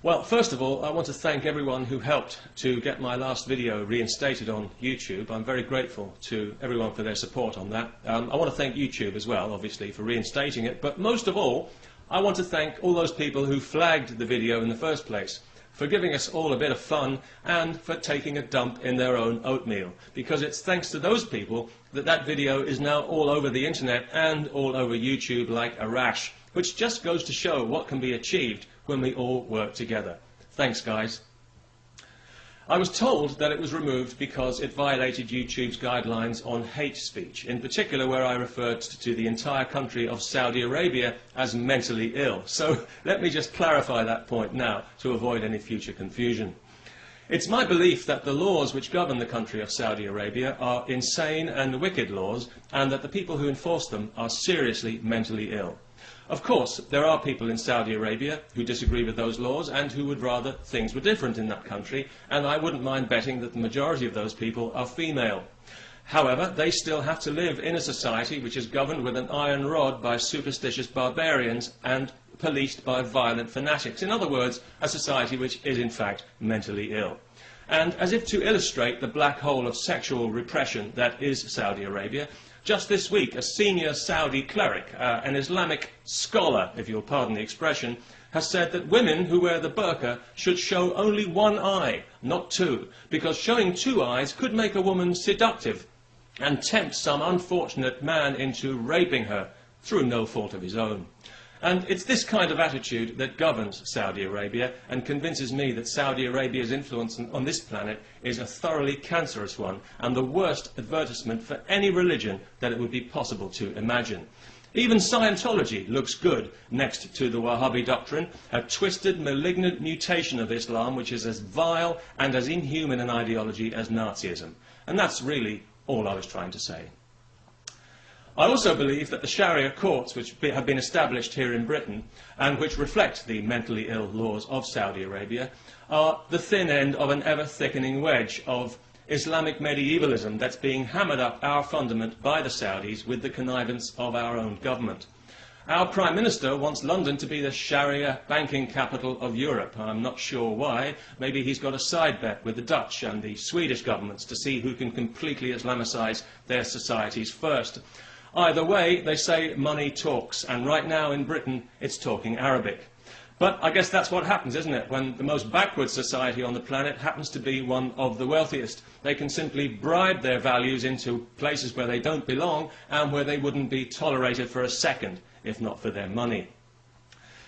Well, first of all, I want to thank everyone who helped to get my last video reinstated on YouTube. I'm very grateful to everyone for their support on that. I want to thank YouTube as well, obviously, for reinstating it. But most of all, I want to thank all those people who flagged the video in the first place, for giving us all a bit of fun and for taking a dump in their own oatmeal. Because it's thanks to those people that that video is now all over the internet and all over YouTube like a rash, which just goes to show what can be achieved when we all work together. Thanks, guys. I was told that it was removed because it violated YouTube's guidelines on hate speech, in particular where I referred to the entire country of Saudi Arabia as mentally ill. So let me just clarify that point now to avoid any future confusion. It's my belief that the laws which govern the country of Saudi Arabia are insane and wicked laws, and that the people who enforce them are seriously mentally ill. Of course, there are people in Saudi Arabia who disagree with those laws and who would rather things were different in that country, and I wouldn't mind betting that the majority of those people are female. However, they still have to live in a society which is governed with an iron rod by superstitious barbarians and policed by violent fanatics. In other words, a society which is in fact mentally ill. And as if to illustrate the black hole of sexual repression that is Saudi Arabia, just this week, a senior Saudi cleric, an Islamic scholar, if you'll pardon the expression, has said that women who wear the burqa should show only one eye, not two, because showing two eyes could make a woman seductive and tempt some unfortunate man into raping her through no fault of his own. And it's this kind of attitude that governs Saudi Arabia and convinces me that Saudi Arabia's influence on this planet is a thoroughly cancerous one and the worst advertisement for any religion that it would be possible to imagine. Even Scientology looks good next to the Wahhabi doctrine, a twisted, malignant mutation of Islam which is as vile and as inhuman an ideology as Nazism. And that's really all I was trying to say. I also believe that the Sharia courts which have been established here in Britain and which reflect the mentally ill laws of Saudi Arabia are the thin end of an ever-thickening wedge of Islamic medievalism that's being hammered up our fundament by the Saudis with the connivance of our own government. Our Prime Minister wants London to be the Sharia banking capital of Europe. I'm not sure why. Maybe he's got a side bet with the Dutch and the Swedish governments to see who can completely Islamicize their societies first. Either way, they say money talks, and right now in Britain it's talking Arabic. But I guess that's what happens, isn't it? When the most backward society on the planet happens to be one of the wealthiest, they can simply bribe their values into places where they don't belong and where they wouldn't be tolerated for a second, if not for their money.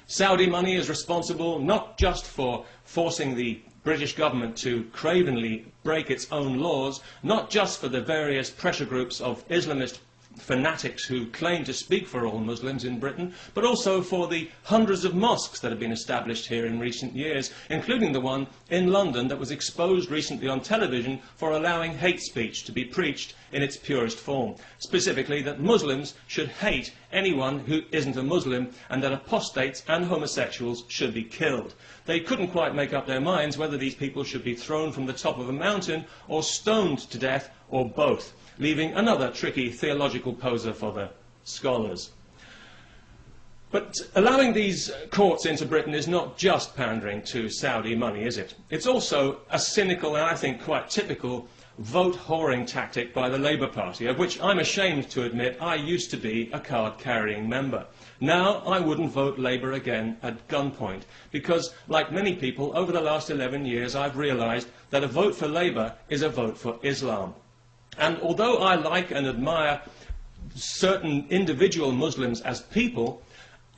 Saudi money is responsible not just for forcing the British government to cravenly break its own laws, not just for the various pressure groups of Islamist fanatics who claim to speak for all Muslims in Britain, but also for the hundreds of mosques that have been established here in recent years, including the one in London that was exposed recently on television for allowing hate speech to be preached in its purest form. Specifically, that Muslims should hate anyone who isn't a Muslim and that apostates and homosexuals should be killed. They couldn't quite make up their minds whether these people should be thrown from the top of a mountain or stoned to death or both, leaving another tricky theological poser for the scholars. But allowing these courts into Britain is not just pandering to Saudi money, is it? It's also a cynical and I think quite typical vote-whoring tactic by the Labour Party, of which I'm ashamed to admit I used to be a card-carrying member. Now I wouldn't vote Labour again at gunpoint, because, like many people, over the last 11 years I've realised that a vote for Labour is a vote for Islam. And although I like and admire certain individual Muslims as people,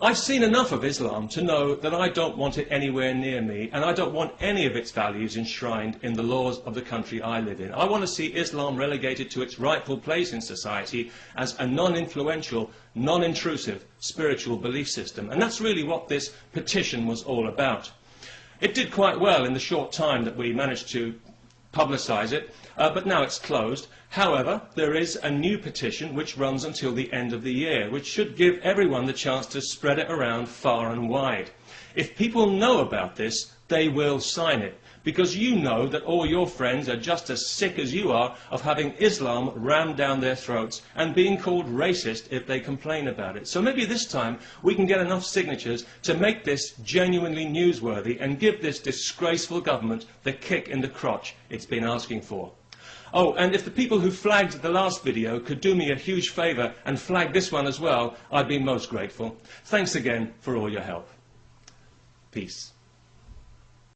I've seen enough of Islam to know that I don't want it anywhere near me, and I don't want any of its values enshrined in the laws of the country I live in. I want to see Islam relegated to its rightful place in society as a non-influential, non-intrusive spiritual belief system. And that's really what this petition was all about. It did quite well in the short time that we managed to publicise it, but now it's closed. However, there is a new petition which runs until the end of the year, which should give everyone the chance to spread it around far and wide. If people know about this, they will sign it, because you know that all your friends are just as sick as you are of having Islam rammed down their throats and being called racist if they complain about it. So maybe this time we can get enough signatures to make this genuinely newsworthy and give this disgraceful government the kick in the crotch it's been asking for. Oh, and if the people who flagged the last video could do me a huge favour and flag this one as well, I'd be most grateful. Thanks again for all your help. Peace.